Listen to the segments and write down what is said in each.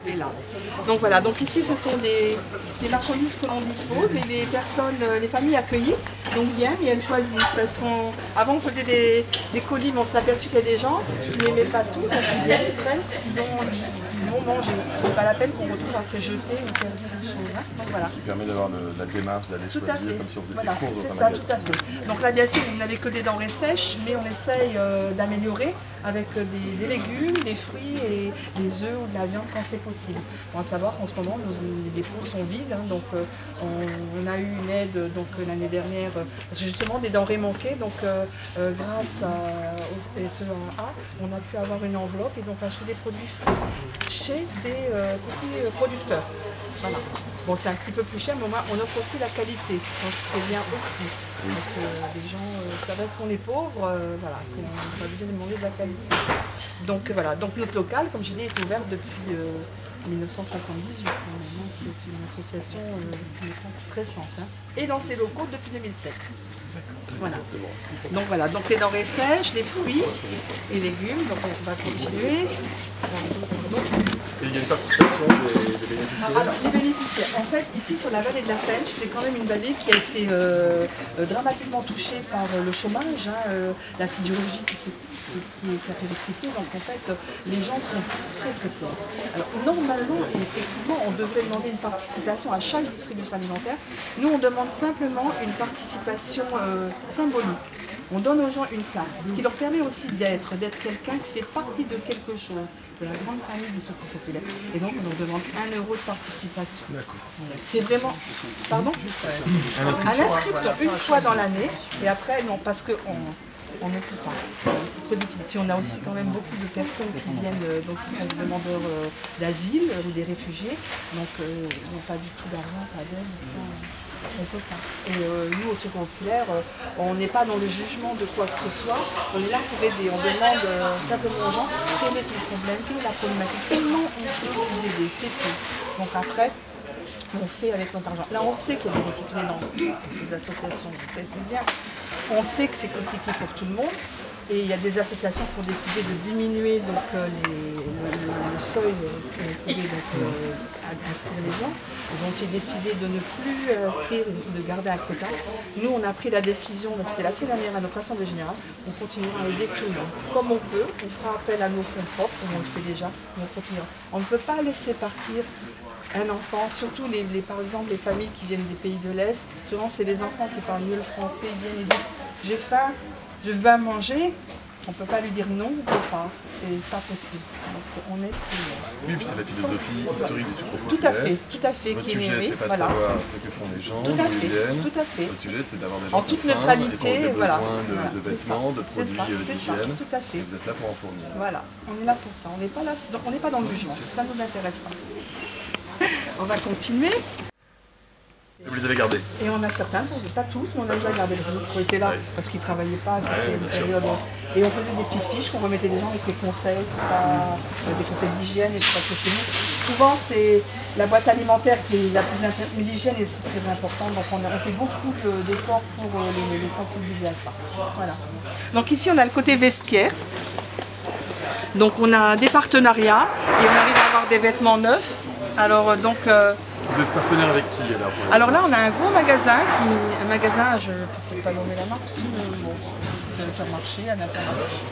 est là. Donc voilà, donc ici ce sont des marchandises que l'on dispose et les personnes, les familles accueillies donc viennent et elles choisissent parce qu'avant on faisait des colis mais on s'est aperçu qu'il y a des gens qui n'aimaient pas tout, donc ils viennent, ils prennent ce qu'ils vont manger. C'est pas la peine qu'on retrouve après jeter ou perdu des choses. Hein. Donc voilà. Ce qui permet d'avoir la démarche d'aller choisir comme si on faisait ses courses dans un magasin. Tout à fait. Donc là bien sûr vous n'avez que des denrées sèches mais on essaye d'améliorer avec des légumes, des fruits et des œufs ou de la viande quand c'est possible. On va savoir qu'en ce moment les dépôts sont vides, hein, donc on a eu une aide l'année dernière, parce que justement des denrées manquaient, donc grâce au SEA, on a pu avoir une enveloppe et donc acheter des produits frais chez des petits producteurs. Voilà. Bon, c'est un petit peu plus cher, mais au moins on offre aussi la qualité, donc ce qui est bien aussi. Parce que les gens, ça reste qu'on est pauvres, voilà, on va bien demander de la qualité. Donc voilà, donc notre local, comme j'ai dit, est ouvert depuis 1978. C'est une association qui est toute récente. Hein. Et dans ses locaux depuis 2007. Voilà. Donc voilà, donc les denrées sèches, les fruits et légumes, donc on va continuer. Et il y a une participation des bénéficiaires. Alors, les bénéficiaires, en fait, ici sur la vallée de la Fench, c'est quand même une vallée qui a été dramatiquement touchée par le chômage, hein, la sidérurgie qui a fait l'électricité, donc en fait, les gens sont très très pauvres. Alors normalement, et effectivement, on devrait demander une participation à chaque distribution alimentaire. Nous, on demande simplement une participation symbolique. On donne aux gens une carte, ce qui leur permet aussi d'être quelqu'un qui fait partie de quelque chose, de la grande famille du Secours populaire. Et donc on leur demande 1 euro de participation. C'est vraiment... Pardon? À l'inscription, une fois dans l'année, et après, non, parce qu'on ne peut pas. C'est trop difficile. Puis on a aussi quand même beaucoup de personnes qui viennent, donc qui sont des demandeurs d'asile ou des réfugiés, donc ils n'ont pas du tout d'argent, pas d'aide. On ne peut pas. Et nous, au Secours populaire, on n'est pas dans le jugement de quoi que ce soit. On est là pour aider. On demande simplement aux gens quel est le problème, quelle est la problématique, comment on peut vous aider, c'est tout. Donc après, on fait avec notre argent. Là, on sait qu'il y a des difficultés dans toutes les associations, je précise bien. On sait que c'est compliqué pour tout le monde. Et il y a des associations qui ont décidé de diminuer donc, le seuil qu'on pouvait inscrire les gens. Ils ont aussi décidé de ne plus inscrire, de garder un quota. Nous, on a pris la décision, c'était la semaine dernière à notre assemblée générale, on continuera à aider tout le monde. Comme on peut, on fera appel à nos fonds propres, comme on le fait déjà, on continuera. On ne peut pas laisser partir un enfant, surtout par exemple les familles qui viennent des pays de l'Est. Souvent, c'est les enfants qui parlent mieux le français, ils viennent et disent « j'ai faim ». Je veux à manger, on ne peut pas lui dire non, on ne peut pas, c'est pas possible. Donc on est oui, puis c'est la philosophie historique du Secours populaire. Tout à fait. Votre qui sujet, c'est pas de savoir ce que font les gens, d'où ils viennent. Tout à fait. Votre sujet, c'est d'avoir des gens en toute neutralité, et pour des besoins de vêtements, de produits d'hygiène. Tout à fait. Et vous êtes là pour en fournir. Voilà, on est là pour ça. On n'est pas là, donc on n'est pas dans le jugement. Ça ne nous intéresse pas. On va continuer. Et vous les avez gardés? Et on a certains, pas tous, mais on a déjà gardé les autres qui étaient là parce qu'ils ne travaillaient pas à cette période. Et on faisait des petites fiches qu'on remettait des gens avec les conseils, des conseils d'hygiène et tout ça que chez nous. Souvent, c'est la boîte alimentaire qui est la plus importante, mais l'hygiène est très importante, donc on fait beaucoup d'efforts pour les sensibiliser à ça. Voilà. Donc ici, on a le côté vestiaire. Donc on a des partenariats et on arrive à avoir des vêtements neufs. Alors donc... Vous êtes partenaire avec qui alors là, on a un gros magasin, je ne peux peut-être pas nommer la marque, de supermarché,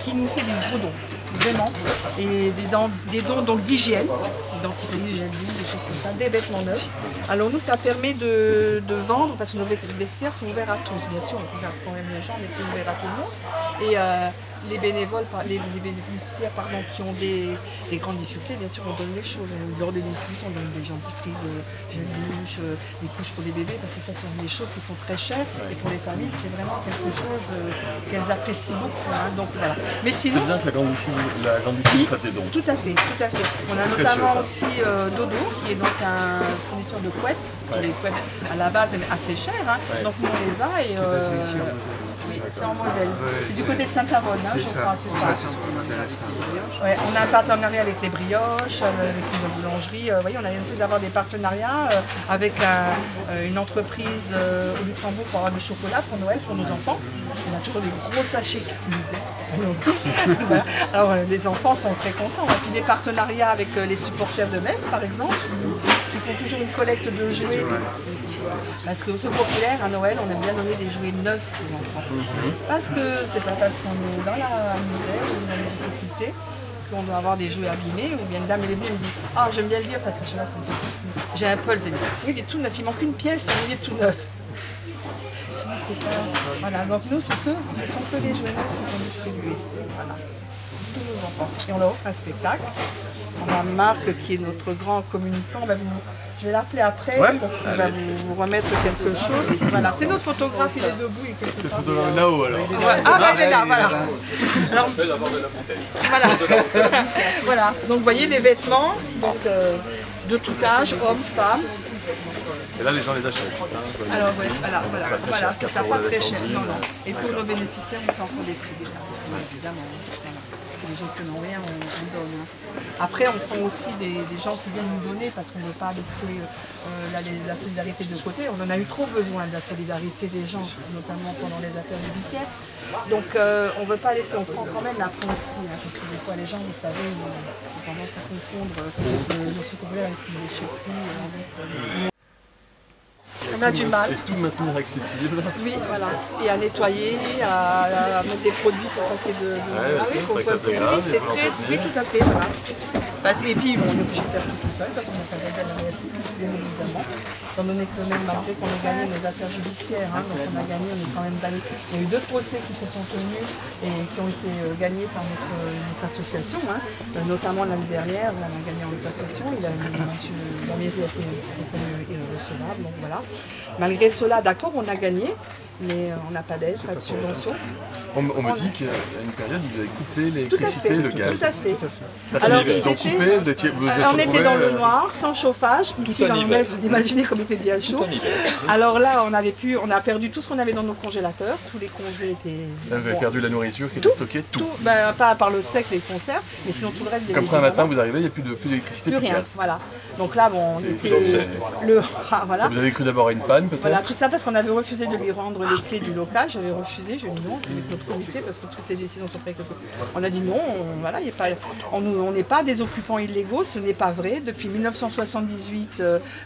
qui nous fait des gros dons, vraiment, et des dons donc d'hygiène, dentifrice, gel douche, des choses comme ça, des vêtements neufs. Alors nous, ça permet de vendre, parce que nos vestiaires sont ouverts à tous, bien sûr, on regarde quand même les gens, mais c'est ouvert à tout le monde. Et les bénévoles, les bénéficiaires qui ont des grandes difficultés, bien sûr, on donne les choses. Lors des distributions, on donne des dentifrices, gel douche, des couches pour les bébés, parce que ça, ce sont des choses qui sont très chères. Et pour les familles, c'est vraiment quelque chose qu'elles apprécient beaucoup. Hein, donc, voilà. Mais sinon, c'est bien que la grande distribution fasse les dons. Tout à fait. On a notamment aussi Dodo, qui est donc un fournisseur de couettes. Ce sont des couettes à la base assez chères. Hein. Donc nous, on les a. Et, c'est en Moselle. C'est du côté de Saint-Avold, hein, je crois. On a un partenariat avec les brioches, avec une boulangerie. Vous voyez, on a essayé d'avoir des partenariats avec une entreprise au Luxembourg pour avoir du chocolat pour Noël pour nos enfants. On a toujours des gros sachets. Voilà. Alors les enfants sont très contents. Et puis des partenariats avec les supporters de Metz par exemple, qui font toujours une collecte de jouets. Parce qu'au Secours Populaire, à Noël, on aime bien donner des jouets neufs aux enfants. Parce que c'est pas parce qu'on est dans la misère ou dans les difficultés qu'on doit avoir des jouets abîmés. Ou bien une dame elle est venue et me dit « Ah, j'aime bien le dire parce que là, j'ai un Pulse. » C'est vrai, il est tout neuf, il manque une pièce, il est tout neuf. Je dis c'est pas... Voilà, donc nous, ce sont que des jouets neufs qui sont distribués. Voilà. Tous nos enfants. Et on leur offre un spectacle. On a Marc qui est notre grand communicant. Je vais l'appeler après parce qu'il va vous remettre quelque chose. Voilà, c'est notre photographe, il est debout. C'est le photographe là-haut alors. Ah bah il est là, voilà. Alors, voilà. Voilà, donc vous voyez les vêtements donc, de tout âge, hommes, femmes. Et là les gens les achètent, c'est ça? Alors voilà, c'est ça, pas très cher. Non. Et pour nos bénéficiaires, on fait encore des prix évidemment. Les gens qui n'ont rien, on donne. Après, on prend aussi des gens qui viennent nous donner parce qu'on ne veut pas laisser la solidarité de côté. On en a eu trop besoin de la solidarité des gens, notamment pendant les affaires judiciaires. Donc on ne veut pas laisser, on prend quand même la frontière, parce que des fois les gens, vous savez, ils ont tendance à confondre le Secours Populaire avec les chefs. On a du mal. Et tout maintenir accessible. Oui, voilà. Et à nettoyer, à mettre des produits pour paquet de... faut que ça se dégrade. C'est très... Oui, tout à fait, voilà. Et puis, on est obligé de faire tout seul, parce qu'on n'a pas d'aide à la bien évidemment. Étant donné que même malgré qu'on ait gagné nos affaires judiciaires, donc on a gagné, on est quand même allé. Il y a eu 2 procès qui se sont tenus et qui ont été gagnés par notre association, notamment l'année dernière, on a gagné en association, la mairie a été reconnue irrecevable, donc voilà. Malgré cela, d'accord, on a gagné, mais on n'a pas d'aide, pas de subvention. On me dit qu'à une période, vous avez coupé l'électricité et le gaz. Tout à fait. Alors, on était dans le noir, sans chauffage. Ici, dans le Metz, vous imaginez comme il fait bien chaud. Alors là, on a perdu tout ce qu'on avait dans nos congélateurs. Tous les congés étaient... Vous avez perdu la nourriture qui était stockée, tout. Pas à part le sec, les conserves, mais sinon tout le reste... Comme ça, un matin, vous arrivez, il n'y a plus d'électricité, plus de rien, gaz. voilà. Donc là, bon, on était... Voilà. Vous avez cru d'abord à une panne, peut-être? Voilà, tout ça parce qu'on avait refusé de lui rendre les clés du local. J'avais refusé, j'ai dit non, avec notre comité, parce que toutes les décisions sont prises avec le comité. On a dit non, on n'est pas des occupants illégaux, ce n'est pas vrai. Depuis 1978,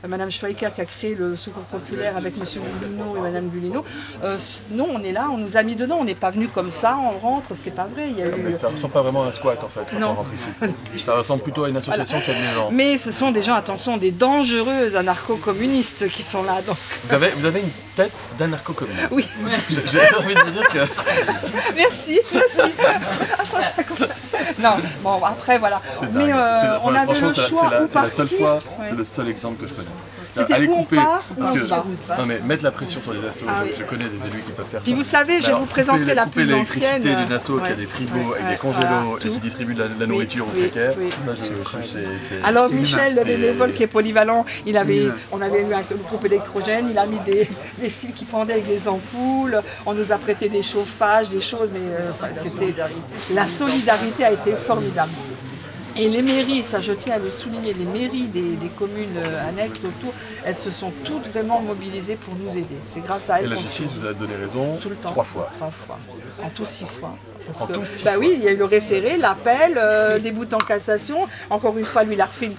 Madame Schweiker qui a créé le Secours Populaire avec Monsieur Gulino et Madame Gulino, non, on est là, on nous a mis dedans, on n'est pas venu comme ça, on rentre, c'est pas vrai. Mais ça ressemble pas vraiment à un squat en fait, quand on rentre ici. Ça ressemble plutôt à une association qui aide les gens. Mais ce sont des gens, attention, des dangereux anarcho-communistes qui sont là. Donc. Vous avez une tête d'anarcho-communiste. Oui. J'ai envie de vous dire que... Merci. Non, bon, après, voilà. Mais on avait le choix où partir. C'est le seul exemple que je connaisse. C'était où on part, non mais mettre la pression sur les assos, je connais des élus qui peuvent faire ça. Si vous savez, je vais vous présenter la plus ancienne. Couper l'électricité d'une asso qui a des frigos avec des congélos et qui distribue de la nourriture aux précaires. Alors Michel, le bénévole qui est polyvalent, on avait eu un groupe électrogène, il a mis des fils qui pendaient avec des ampoules, on nous a prêté des chauffages, des choses, mais la solidarité a été formidable. Et les mairies, ça je tiens à le souligner, les mairies des communes annexes autour, elles se sont toutes vraiment mobilisées pour nous aider. C'est grâce à elles. Et la justice vous a donné raison tout le temps. 3 fois. 3 fois. En tout 6 fois. Parce en que, tout 6 fois. Oui, il y a eu le référé, l'appel, début en cassation. Encore une fois, lui, il a refait une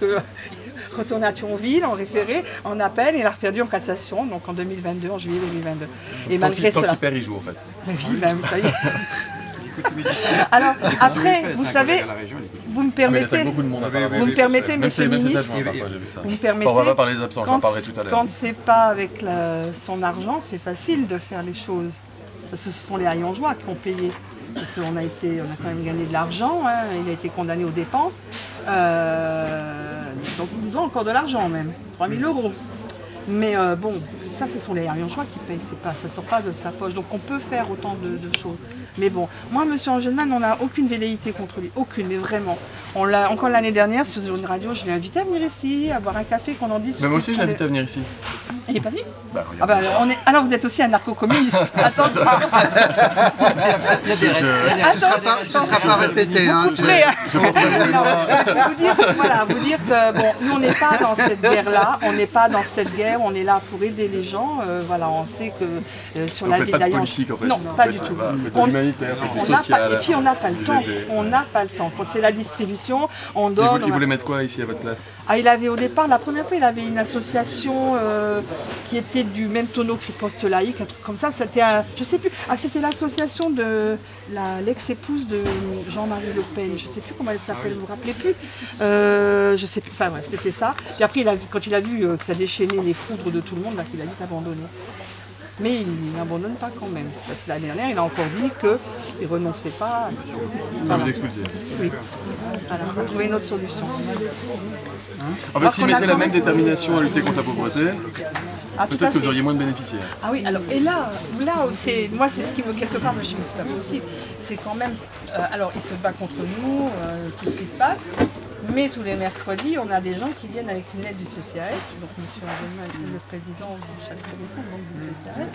retourné à Thionville en référé, en appel, il a perdu en cassation, donc en 2022, en juillet 2022. Et malgré cela. Tant qu'il perd, il joue en fait. Oui, ben, ça y est. Alors, après, vous savez, vous me permettez, monsieur le ministre, vous me permettez, on va pas parler des absents, j'en parlerai tout à l'heure. Quand c'est pas avec son argent, c'est facile de faire les choses. Parce que ce sont les Hayengeois qui ont payé. Parce qu'on a quand même gagné de l'argent, il a été condamné aux dépens. Donc nous donnons encore de l'argent même, 3 000 €. Mais bon, ça ce sont les Hayengeois qui payent, ça ne sort pas de sa poche. Donc on peut faire autant de choses. Mais bon, moi, M. Angelman, on n'a aucune velléité contre lui, aucune, mais vraiment. Encore l'année dernière, sur une radio, je l'ai invité à venir ici, à boire un café, qu'on en discute. Mais moi aussi, je l'ai invité à venir ici. Il n'est pas venu? Bah, alors vous êtes aussi un narco-communiste. Attention. Ce ne sera pas répété. Vous couperez. Vous dire que bon, nous on n'est pas dans cette guerre-là, on n'est pas dans cette guerre, on est là pour aider les gens. Voilà, on sait que sur la vie d'Hayengeois. En fait. Non, pas du tout. humanitaire, faites du On n'a social. pas, et puis on n'a pas le vous temps. aidez. On n'a pas le temps. Quand c'est la distribution, on Et donne. vous, il voulait mettre quoi ici à votre place? Ah, il avait au départ, la première fois, il avait une association qui était du même tonneau que Poste Laïque, un truc comme ça. C'était, je sais plus. Ah, c'était l'association de l'ex-épouse de Jean-Marie Le Pen. Je sais plus comment elle s'appelle, vous vous rappelez plus. Je sais plus. Enfin bref, c'était ça. Puis après, quand il a vu que ça déchaînait les foudres de tout le monde, là, il a vite abandonné. Mais il n'abandonne pas quand même. Parce que l'année dernière, il a encore dit qu'il ne renonçait pas. Ça vous expulser. Oui. Voilà, on va trouver une autre solution. En fait, s'il mettait la même détermination à lutter contre la pauvreté, peut-être que vous auriez moins de bénéficiaires. Ah oui, alors, et là moi, c'est ce qui me, quelque part, me dit, mais c'est pas possible. C'est quand même, alors, il se bat contre nous, tout ce qui se passe, mais tous les mercredis, on a des gens qui viennent avec une lettre du CCAS, donc M. Adelman est le président Charles Cabesson, donc du CCAS,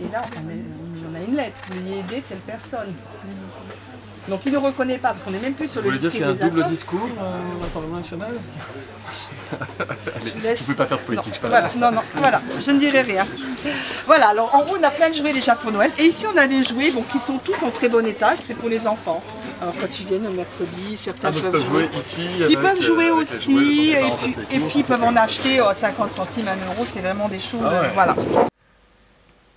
et là, on a une lettre, veuillez aider telle personne. Donc il ne reconnaît pas, parce qu'on n'est même plus sur le disque. Vous voulez dire qu'il y a un double discours au Rassemblement National? Vous ne pouvez pas faire de politique, je ne suis pas là. Voilà, non, voilà, je ne dirai rien. Voilà, alors en haut on a plein de jouets déjà pour Noël, et ici on a des jouets qui sont tous en très bon état, c'est pour les enfants. Alors quand ils viennent le mercredi, certains peuvent jouer ici. Ils peuvent jouer avec aussi, les et puis ils peuvent en acheter 50 centimes, 1 euro, c'est vraiment des choses, voilà.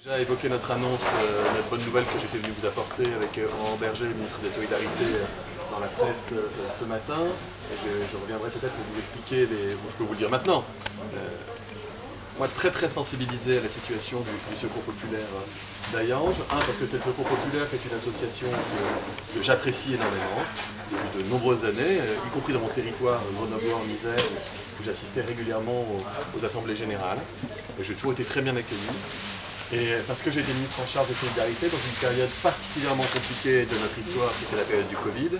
Déjà évoqué notre annonce, notre bonne nouvelle que j'étais venu vous apporter avec Aurore Berger, ministre des Solidarités, dans la presse ce matin. Et je reviendrai peut-être pour vous expliquer, je peux vous le dire maintenant. Moi, très sensibilisé à la situation du Secours Populaire d'Hayange. Parce que cette Secours Populaire est une association que j'apprécie énormément depuis de nombreuses années, y compris dans mon territoire grenoblois en Isère, où j'assistais régulièrement aux assemblées générales. J'ai toujours été très bien accueilli. Et parce que j'ai été ministre en charge de solidarité dans une période particulièrement compliquée de notre histoire, c'était la période du Covid,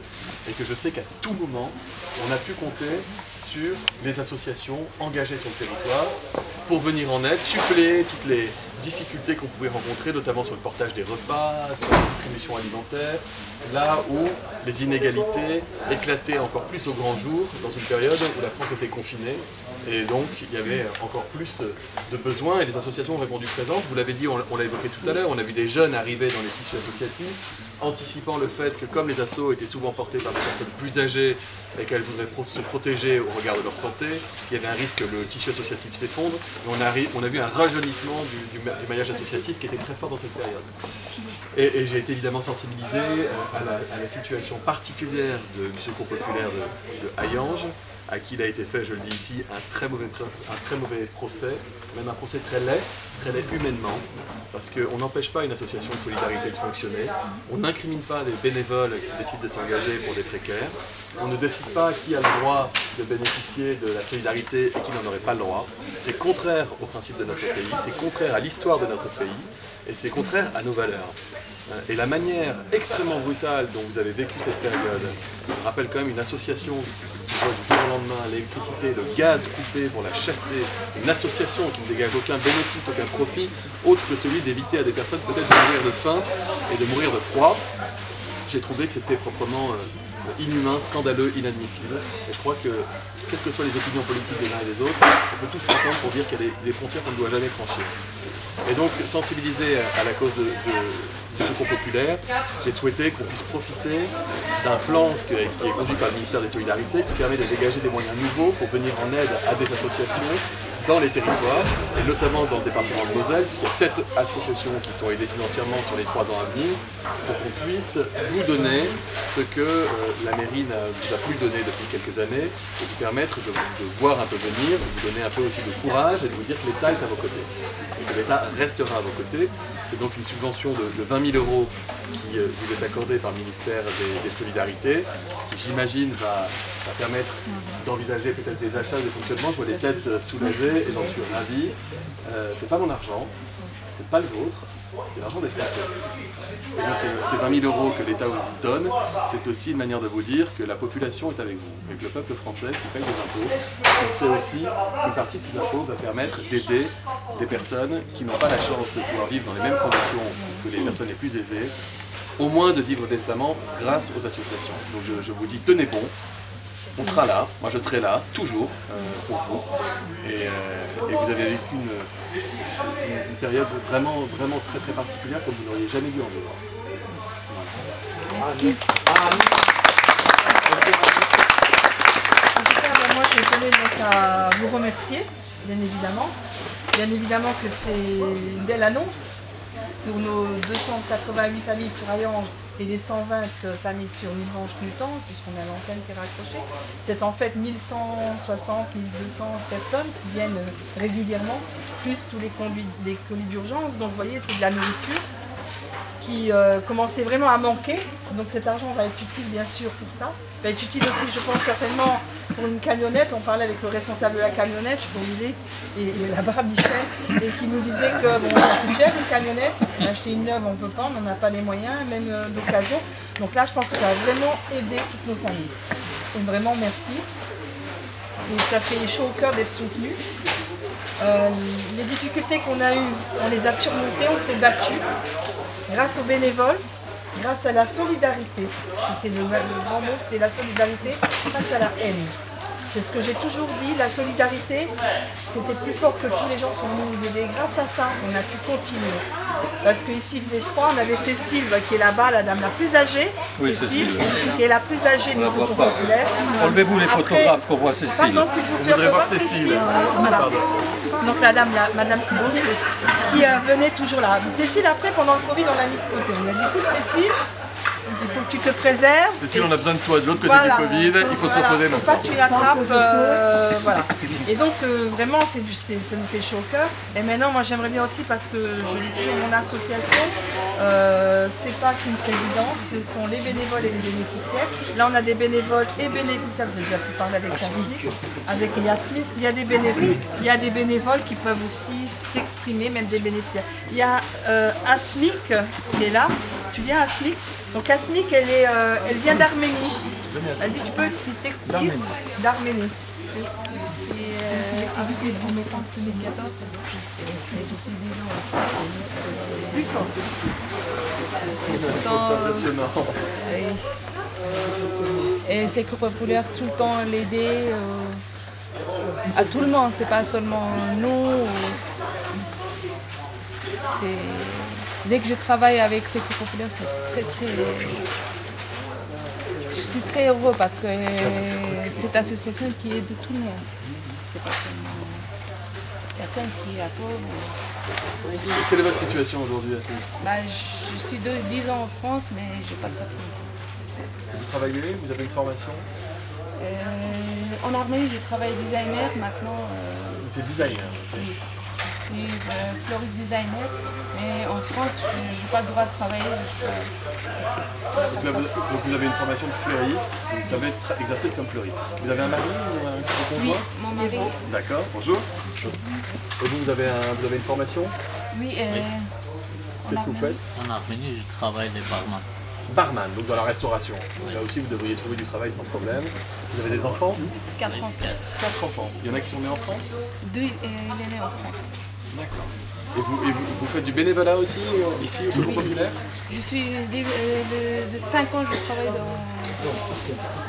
et que je sais qu'à tout moment, on a pu compter sur les associations engagées sur le territoire pour venir en aide, suppléer toutes les difficultés qu'on pouvait rencontrer, notamment sur le portage des repas, sur la distribution alimentaire, là où les inégalités éclataient encore plus au grand jour, dans une période où la France était confinée. Et donc, il y avait encore plus de besoins et les associations ont répondu présentes. Vous l'avez dit, on l'a évoqué tout à l'heure, on a vu des jeunes arriver dans les tissus associatifs, anticipant le fait que comme les assos étaient souvent portés par des personnes plus âgées et qu'elles voudraient se protéger au regard de leur santé, il y avait un risque que le tissu associatif s'effondre. On a vu un rajeunissement du maillage associatif qui était très fort dans cette période. Et j'ai été évidemment sensibilisé à la situation particulière du Secours Populaire de Hayange, à qui il a été fait, je le dis ici, un très mauvais procès, même un procès très laid humainement, parce qu'on n'empêche pas une association de solidarité de fonctionner, on n'incrimine pas des bénévoles qui décident de s'engager pour des précaires, on ne décide pas qui a le droit de bénéficier de la solidarité et qui n'en aurait pas le droit. C'est contraire au principe de notre pays, c'est contraire à l'histoire de notre pays, et c'est contraire à nos valeurs. Et la manière extrêmement brutale dont vous avez vécu cette période rappelle quand même une association qui voit du jour au lendemain l'électricité, le gaz coupé pour la chasser, une association qui ne dégage aucun bénéfice, aucun profit, autre que celui d'éviter à des personnes peut-être de mourir de faim et de mourir de froid. J'ai trouvé que c'était proprement inhumain, scandaleux, inadmissible. Et je crois que, quelles que soient les opinions politiques des uns et des autres, on peut tous s'entendre pour dire qu'il y a des frontières qu'on ne doit jamais franchir. Et donc, sensibiliser à la cause du Secours Populaire, j'ai souhaité qu'on puisse profiter d'un plan qui est conduit par le ministère des Solidarités, qui permet de dégager des moyens nouveaux pour venir en aide à des associations dans les territoires, et notamment dans le département de Moselle, puisqu'il y a 7 associations qui sont aidées financièrement sur les 3 ans à venir, pour qu'on puisse vous donner ce que la mairie ne vous a plus donné depuis quelques années, et vous permettre de voir un peu venir, de vous donner un peu aussi de courage, et de vous dire que l'État est à vos côtés, et que l'État restera à vos côtés. C'est donc une subvention de 20 000 € qui vous est accordée par le ministère des Solidarités, ce qui j'imagine va permettre d'envisager peut-être des achats de fonctionnement. Je vois les têtes soulagées et j'en suis ravi. C'est pas mon argent, c'est pas le vôtre, c'est l'argent des Français. Et donc ces 20 000 € que l'État vous donne, c'est aussi une manière de vous dire que la population est avec vous, et que le peuple français qui paye des impôts, c'est aussi qu'une partie de ces impôts va permettre d'aider des personnes qui n'ont pas la chance de pouvoir vivre dans les mêmes conditions que les personnes les plus aisées, au moins de vivre décemment grâce aux associations. Donc je vous dis, tenez bon. On sera là, moi je serai là, toujours, pour vous. Et vous avez vécu une période vraiment très particulière comme vous n'auriez jamais dû en vivre. Voilà. Merci. En tout cas, moi je tenais donc à vous remercier, bien évidemment. Bien évidemment que c'est une belle annonce pour nos 288 familles sur Hayange et les 120 familles sur Nivrange-Newton, puisqu'on a l'antenne qui est raccrochée. C'est en fait 1160, 1200 personnes qui viennent régulièrement, plus tous les colis d'urgence. Donc vous voyez, c'est de la nourriture qui commençait vraiment à manquer. Donc cet argent va être utile bien sûr pour ça. Va être utile aussi, je pense, certainement pour une camionnette. On parlait avec le responsable de la camionnette, je sais pas où il est, et là-bas, Michel, et qui nous disait que bon, on a plus cher une camionnette. Acheter une neuve, on ne peut pas, on n'en a pas les moyens, même d'occasion. Donc là, je pense que ça a vraiment aidé toutes nos familles. Donc vraiment, merci. Et ça fait chaud au cœur d'être soutenu. Les difficultés qu'on a eues, on les a surmontées, on s'est battu. Grâce aux bénévoles, grâce à la solidarité. C'était le grand mot, c'était la solidarité face à la haine. C'est ce que j'ai toujours dit, la solidarité, c'était plus fort que tous les gens sont venus nous aider. Grâce à ça, on a pu continuer. Parce qu'ici, il faisait froid, on avait Cécile qui est là-bas, la dame la plus âgée. Oui, Cécile, qui est la plus âgée du Secours populaire. Enlevez-vous les photographes qu'on voit Cécile. Pardon, s'il vous plaît, on voudrait voir Cécile. Voilà. Donc Madame Cécile, qui venait toujours là. Cécile, après, pendant le Covid, on l'a mis de côté. On a dit, écoute Cécile, il faut que tu te préserves. Cécile, on a besoin de toi de l'autre côté du Covid, il faut se reposer maintenant. Pas que tu l'attrapes, voilà. Et donc vraiment, ça nous fait chaud au cœur. Et maintenant, moi j'aimerais bien aussi, parce que je dis toujours mon association, c'est pas qu'une présidence, ce sont les bénévoles et les bénéficiaires. Là, on a des bénévoles et bénéficiaires, j'ai déjà pu parler avec Yasmine. Avec Yasmine, il y a des bénévoles qui peuvent aussi s'exprimer, même des bénéficiaires. Il y a Asmik qui est là. Tu viens, Asmik? Donc Asmik, elle vient d'Arménie. Vas-y, tu peux t'expliquer? D'Arménie. Je suis arrivée en France 2014 et je suis 10 ans en France. Plus fort. C'est impressionnant. Et Secours populaire tout le temps l'aider à tout le monde, c'est pas seulement nous. Dès que je travaille avec Secours populaire, c'est très... Je suis très heureux parce que cette association qui aide tout le monde. C'est pas seulement personne qui est à pauvre. Quelle est votre situation aujourd'hui, Yasmine? Je suis 10 ans en France, mais je n'ai pas de patron. Vous travaillez? Vous avez une formation? En Arménie, je travaille designer. Maintenant, vous êtes designer? Oui. Je suis floriste designer, mais en France, je n'ai pas le droit de travailler. Donc vous avez une formation de fleuriste, vous savez exercer comme fleuriste. Vous avez un mari ou un conjoint? Oui, mon mari. D'accord, bonjour. Et vous avez une formation? Oui. Qu'est-ce que vous faites? En Arménie, je travaille les barman. Barman, donc dans la restauration. Là aussi, vous devriez trouver du travail sans problème. Vous avez des enfants? 4 enfants. 4 enfants. Il y en a qui sont nés en France? 2, il est né en France. D'accord. Et vous faites du bénévolat aussi, ici, au Secours populaire? Je suis de 5 ans, je travaille dans...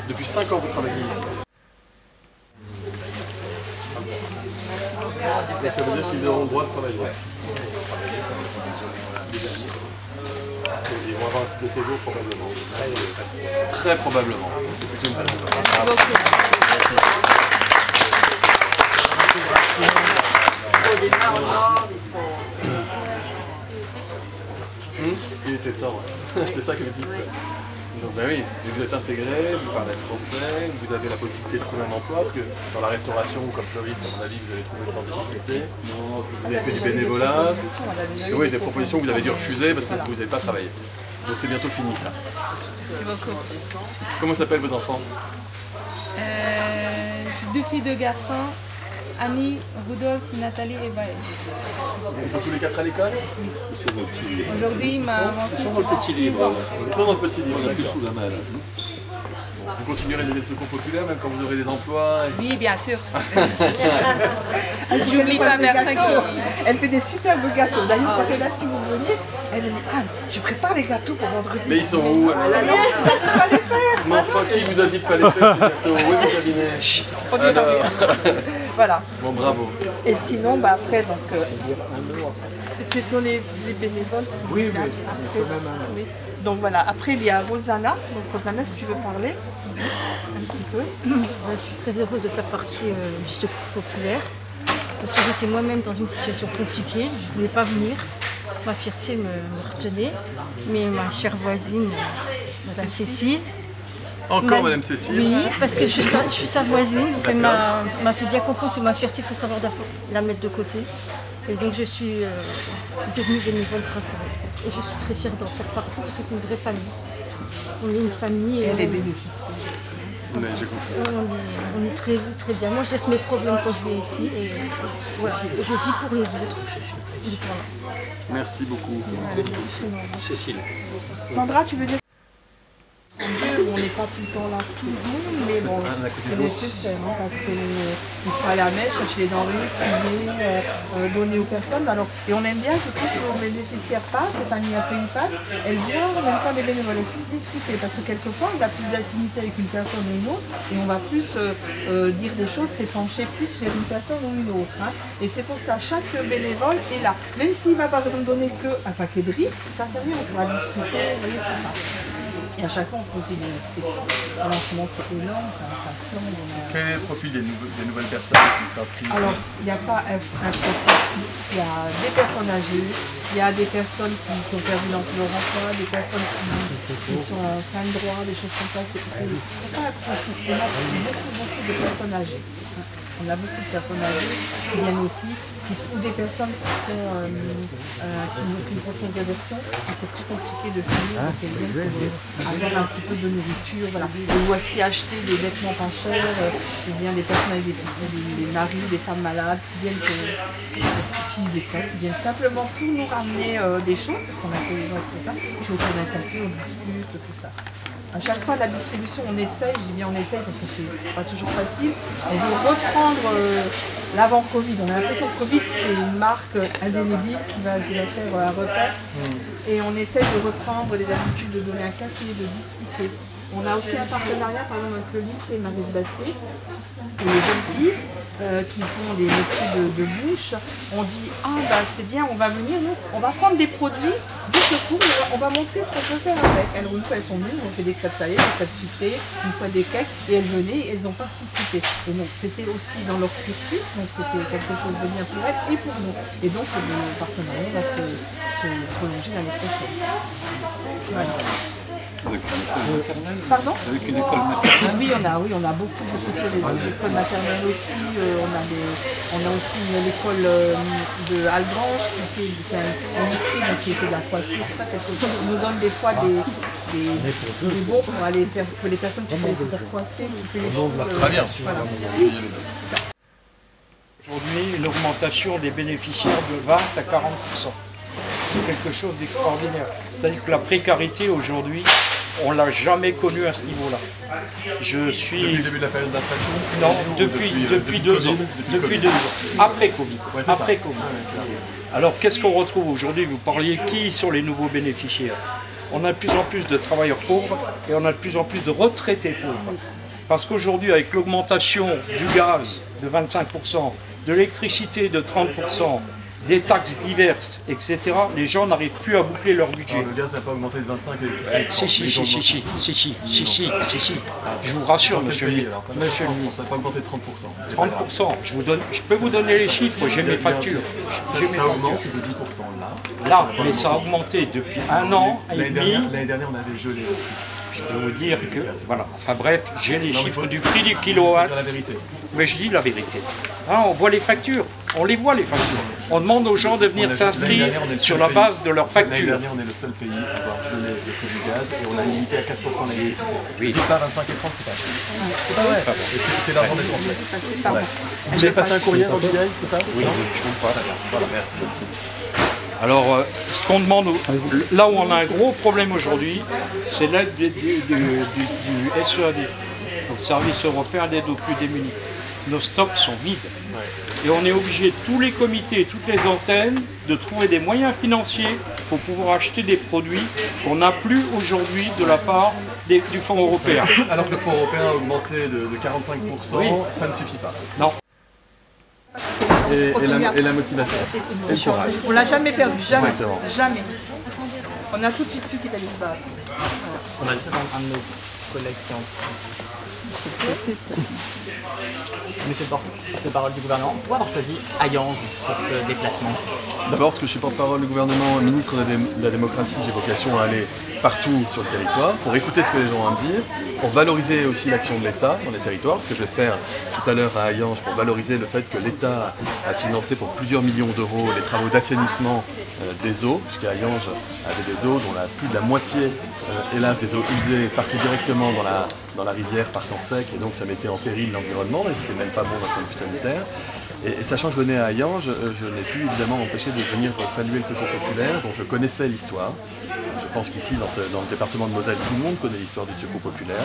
Depuis 5 ans, vous travaillez ici? Ça veut dire qu'ils auront le droit de travailler. Ils vont avoir un titre de séjour probablement. Très probablement. C'est plutôt une bonne nouvelle. Des parents, ils sont... Il était temps, c'est ça que vous dites. Donc ben oui, vous êtes intégré, vous parlez français, vous avez la possibilité de trouver un emploi, parce que dans la restauration ou comme fleuriste, à mon avis, vous allez trouver sans difficulté. Vous avez fait du bénévolat. Oui, des propositions que vous avez dû refuser parce que vous n'avez pas travaillé. Donc c'est bientôt fini ça. Merci beaucoup. Comment s'appellent vos enfants? 2 filles, 2 garçons. Annie, Rudolf, Nathalie et Baël. Ils sont tous les 4 à l'école? Oui. Aujourd'hui, mon fils Ils sont dans le petit livre. Ils sont dans le petit livre, d'accord. Sous la main, là. Vous continuerez d'aider le Secours populaire même quand vous aurez des emplois Oui, bien sûr. J'oublie pas personne qui... Elle fait des superbes gâteaux. D'ailleurs, quand elle est là, si vous veniez, elle me dit « Anne, je prépare les gâteaux pour vendredi. » Mais ils sont où? Ah non, vous n'avez pas les faire. Mais enfin, qui vous a dit de pas les faire ces gâteaux? Oui, vous cabinet. Chut, on dit rien. Voilà. Bon, bravo. Et sinon, bah, après, donc, ce sont les bénévoles. Oui, oui. Oui. Donc voilà, après il y a Rosanna. Donc Rosanna, si tu veux parler un petit peu. Je suis très heureuse de faire partie du Secours populaire. Parce que j'étais moi-même dans une situation compliquée. Je ne voulais pas venir. Ma fierté me retenait. Mais ma chère voisine, Madame Cécile. Encore Madame Cécile? Oui, parce que je suis sa voisine. Donc elle m'a fait bien comprendre que ma fierté, il faut savoir la mettre de côté. Et donc je suis devenue bénévole grâce à elle. Et je suis très fière d'en faire partie parce que c'est une vraie famille. On est une famille. Elle est bénéficiaire aussi. Oui, j'ai compris ça. On est très, très bien. Moi, je laisse mes problèmes quand je viens ici et voilà, je vis pour les autres. Merci beaucoup. Cécile. Sandra, tu veux dire? On n'est pas tout le temps là, tout le monde, mais bon, c'est nécessaire hein, parce qu'il faut aller à la messe, chercher les denrées, prier, donner aux personnes. Alors, et on aime bien que quand les bénéficiaires passent, les familles accueillies passent, elles voient en même temps les bénévoles, elles puissent discuter parce que quelquefois on a plus d'affinité avec une personne ou une autre et on va plus dire des choses, s'épancher plus vers une personne ou une autre. Hein. Et c'est pour ça, chaque bénévole est là. Même s'il va par exemple donner qu'un paquet de riz, ça fait rien, on pourra discuter, vous voyez, c'est ça. Et à chaque fois, on continue l'inscription. Alors, comment c'est énorme, ça flambe. Quel est le profil des nouvelles personnes qui s'inscrivent? Alors, il n'y a pas un profil. Il y a des personnes âgées, il y a des personnes qui ont perdu leur emploi, des personnes qui sont en fin de droit, des choses comme ça. C'est pas un profil. On a beaucoup de personnes âgées. On a beaucoup de personnes âgées qui viennent aussi, ou des personnes qui ont une pension de réversion. C'est très compliqué de finir, donc elles viennent pour avoir un petit peu de nourriture. Voilà. Ou aussi acheter des vêtements pas chers, ou bien des personnes avec des maris, des femmes malades qui viennent qui viennent simplement pour nous ramener des choses, parce qu'on a fait des gens comme ça, puis autour d'un café, on discute, tout ça. À chaque fois, la distribution, on essaye, je dis bien on essaye parce que c'est pas toujours facile. On veut reprendre l'avant-Covid. On a l'impression que Covid, c'est une marque indélébile qui va faire un repère. Et on essaye de reprendre les habitudes de donner un café, de discuter. On a aussi un partenariat, par exemple, avec le lycée Maryse Bassé, et les jeunes filles qui font des métiers de bouche. On dit, c'est bien, on va venir, nous, on va prendre des produits du secours, on va montrer ce qu'on peut faire avec. Elles, une fois, elles sont venues, on fait des crêpes salées, des crêpes sucrées, une fois des cakes, et elles venaient, elles ont participé. Et donc, c'était aussi dans leur cursus, donc c'était quelque chose de bien pour elles et pour nous. Et donc, le partenariat va se prolonger l'année prochaine. Voilà. Avec une école maternelle? Pardon? Avec une école maternelle? Oui, on a beaucoup de choses. L'école maternelle aussi. On a aussi l'école de Algrange, c'est un lycée qui fait de la coiffure, tout ça, quelque chose. On nous donne des fois des bons pour aller faire, que les personnes qui sont se faire coiffer, qui fait les choses. Très bien. Voilà. Aujourd'hui, l'augmentation des bénéficiaires de 20 à 40%. C'est quelque chose d'extraordinaire. C'est-à-dire que la précarité aujourd'hui, on ne l'a jamais connue à ce niveau-là. Depuis le début de la période d'inflation? Non, depuis 2 ans. Depuis 2 ans. Après Covid. Ouais, après Covid. Alors qu'est-ce qu'on retrouve aujourd'hui? Vous parliez qui sont les nouveaux bénéficiaires? On a de plus en plus de travailleurs pauvres et on a de plus en plus de retraités pauvres. Parce qu'aujourd'hui, avec l'augmentation du gaz de 25%, de l'électricité de 30%, des taxes diverses, etc., les gens n'arrivent plus à boucler leur budget. Alors, le gaz n'a pas augmenté de 25 et l'électricité. Si. Je vous rassure, monsieur le ministre. Ça n'a pas augmenté de 30%. 30%. Je peux vous donner les chiffres, j'ai mes factures. Ça augmente de 10% là. Là, mais ça a augmenté depuis 1 an et demi. L'année dernière, on avait gelé. Je peux vous dire que, voilà, enfin bref, j'ai les chiffres du prix du kilowatt. Mais je dis la vérité. Hein, on voit les factures, on les voit les factures. On demande aux gens de venir s'inscrire sur la base de leurs factures. L'année dernière, on est le seul pays à avoir gelé le prix du gaz et on a limité à 4% l'électricité. Oui. Dites pas 25 et 30, c'est pas vrai. C'est pas vrai. C'est l'argent des Français. Vous avez passé un courrier en BI, c'est ça? Oui, je vous passe. Voilà, merci beaucoup. Alors, ce qu'on demande, là où on a un gros problème aujourd'hui, c'est l'aide du SEAD, donc Service européen d'aide aux plus démunis. Nos stocks sont vides. Et on est obligé, tous les comités, toutes les antennes, de trouver des moyens financiers pour pouvoir acheter des produits qu'on n'a plus aujourd'hui de la part du Fonds européen. Alors que le Fonds européen a augmenté de 45%, oui. Ça ne suffit pas. Non. et la motivation. Et le courage. On l'a jamais perdu, jamais. Exactement. Jamais. On a tout de suite su qu'il allait se battre. On a un de nos collègues qui en Monsieur le porte-parole du gouvernement, pourquoi avoir choisi Hayange pour ce déplacement? D'abord parce que je suis porte-parole du gouvernement, ministre de la démocratie, j'ai vocation à aller partout sur le territoire pour écouter ce que les gens ont à me dire, pour valoriser aussi l'action de l'État dans les territoires, ce que je vais faire tout à l'heure à Hayange pour valoriser le fait que l'État a financé pour plusieurs millions d'euros les travaux d'assainissement des eaux, puisqu'à Hayange avait des eaux dont plus de la moitié, hélas, des eaux usées partaient directement dans la rivière partant sec, et donc ça mettait en péril l'environnement, et c'était même pas bon d'un point de vue sanitaire. Et sachant que je venais à Hayange, je n'ai pu évidemment m'empêcher de venir saluer le Secours populaire, dont je connaissais l'histoire. Je pense qu'ici, dans le département de Moselle, tout le monde connaît l'histoire du Secours populaire.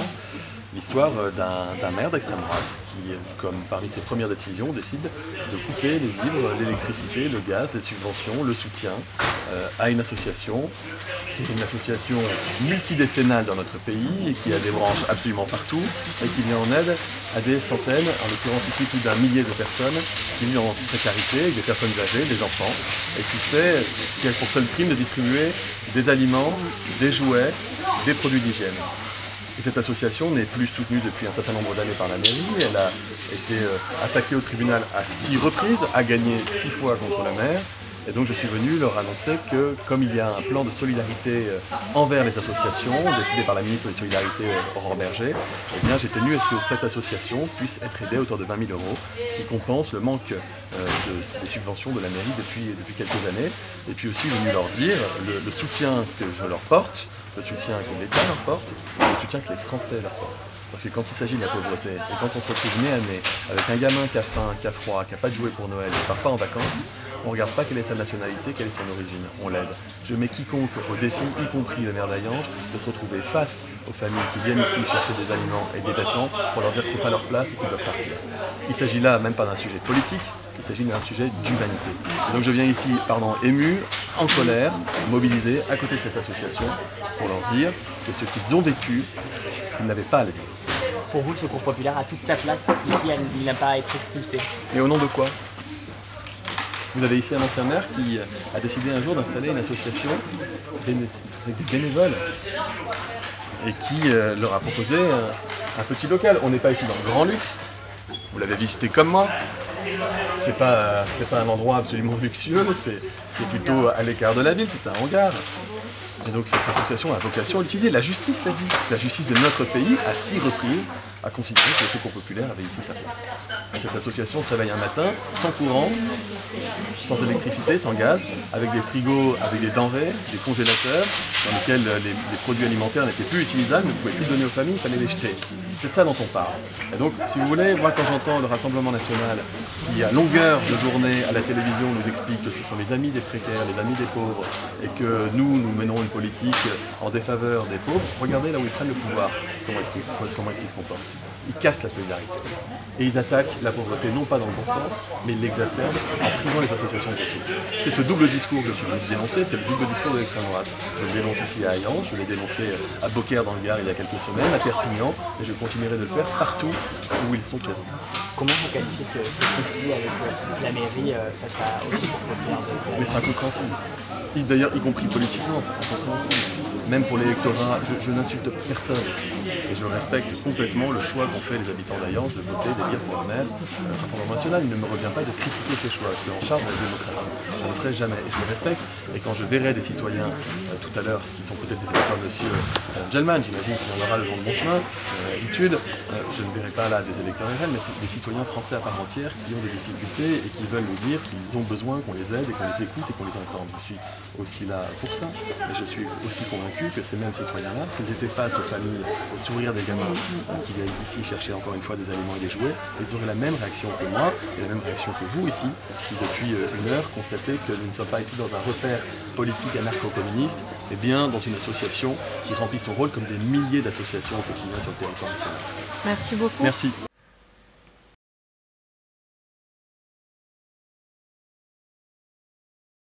L'histoire d'un maire d'extrême droite qui, comme parmi ses premières décisions, décide de couper les vivres, l'électricité, le gaz, les subventions, le soutien à une association qui est une association multidécennale dans notre pays et qui a des branches absolument partout et qui vient en aide à des centaines, en l'occurrence ici plus d'un millier de personnes qui vivent en précarité, avec des personnes âgées, des enfants, et qui a pour seul prime de distribuer des aliments, des jouets, des produits d'hygiène. Et cette association n'est plus soutenue depuis un certain nombre d'années par la mairie. Elle a été attaquée au tribunal à 6 reprises, a gagné 6 fois contre la maire. Et donc je suis venu leur annoncer que comme il y a un plan de solidarité envers les associations, décidé par la ministre des Solidarités Aurore Berger, eh bien j'ai tenu à ce que cette association puisse être aidée à hauteur de 20 000 €, ce qui compense le manque des subventions de la mairie depuis quelques années. Et puis aussi venu leur dire le soutien que je leur porte, le soutien que l'État leur porte, et le soutien que les Français leur portent. Parce que quand il s'agit de la pauvreté, et quand on se retrouve nez à nez avec un gamin qui a faim, qui a froid, qui n'a pas de jouet pour Noël, qui ne part pas en vacances, on ne regarde pas quelle est sa nationalité, quelle est son origine, on l'aide. Je mets quiconque au défi, y compris le maire d'Hayange, de se retrouver face aux familles qui viennent ici chercher des aliments et des vêtements pour leur dire que ce n'est pas leur place et qu'ils doivent partir. Il s'agit là même pas d'un sujet politique, il s'agit d'un sujet d'humanité. Donc je viens ici, ému, en colère, mobilisé à côté de cette association pour leur dire que ce qu'ils ont vécu, ils n'avaient pas à le vivre. Pour vous, le Secours populaire a toute sa place ici, il n'a pas à être expulsé. Et au nom de quoi? Vous avez ici un ancien maire qui a décidé un jour d'installer une association avec des bénévoles et qui leur a proposé un petit local. On n'est pas ici dans le grand luxe, vous l'avez visité comme moi. C'est pas un endroit absolument luxueux, c'est plutôt à l'écart de la ville, c'est un hangar. Et donc cette association a vocation à utiliser, la justice l'a dit, la justice de notre pays à 6 reprises a considéré que le Secours populaire avait ici sa place. Et cette association se réveille un matin, sans courant, sans électricité, sans gaz, avec des frigos, avec des denrées, des congélateurs, dans lesquels les produits alimentaires n'étaient plus utilisables, ne pouvaient plus donner aux familles, il fallait les jeter. C'est de ça dont on parle. Et donc, si vous voulez, moi quand j'entends le Rassemblement national qui à longueur de journée à la télévision nous explique que ce sont les amis des précaires, les amis des pauvres, et que nous menons une politique en défaveur des pauvres, regardez là où ils prennent le pouvoir, comment est-ce qu'ils se comportent. Ils cassent la solidarité. Et ils attaquent la pauvreté, non pas dans le bon sens, mais ils l'exacerbent en privant les associations de ressources. C'est ce double discours que je suis venu dénoncer, c'est le double discours de l'extrême droite. Je le dénonce ici à Hayange, je l'ai dénoncé à Beaucaire dans le Gard il y a quelques semaines, à Perpignan, et je continuerai de le faire partout où ils sont présents. Comment vous qualifiez ce conflit avec la mairie face au Secours populaire? Mais c'est incompréhensible. D'ailleurs, y compris politiquement, c'est incompréhensible. Même pour l'électorat, je n'insulte personne ici. Et je respecte complètement le choix qu'ont fait les habitants d'Hayange de voter, d'élire pour le maire le Rassemblement national. Il ne me revient pas de critiquer ces choix. Je suis en charge de la démocratie. Je ne le ferai jamais. Et je le respecte. Et quand je verrai des citoyens tout à l'heure, qui sont peut-être des électeurs de M. Gelman, j'imagine qu'il y en aura le long de mon chemin, études, je ne verrai pas là des électeurs RN, mais des citoyens français à part entière qui ont des difficultés et qui veulent nous dire qu'ils ont besoin qu'on les aide et qu'on les écoute et qu'on les entende. Je suis aussi là pour ça. Et je suis aussi convaincu que ces mêmes citoyens-là, s'ils étaient face aux familles, au sourire des gamins qui viennent ici chercher encore une fois des aliments et des jouets, ils auraient la même réaction que moi et la même réaction que vous ici, qui depuis une heure constatez que nous ne sommes pas ici dans un repère politique anarcho-communiste, mais bien dans une association qui remplit son rôle comme des milliers d'associations au quotidien sur le territoire national. Merci beaucoup. Merci.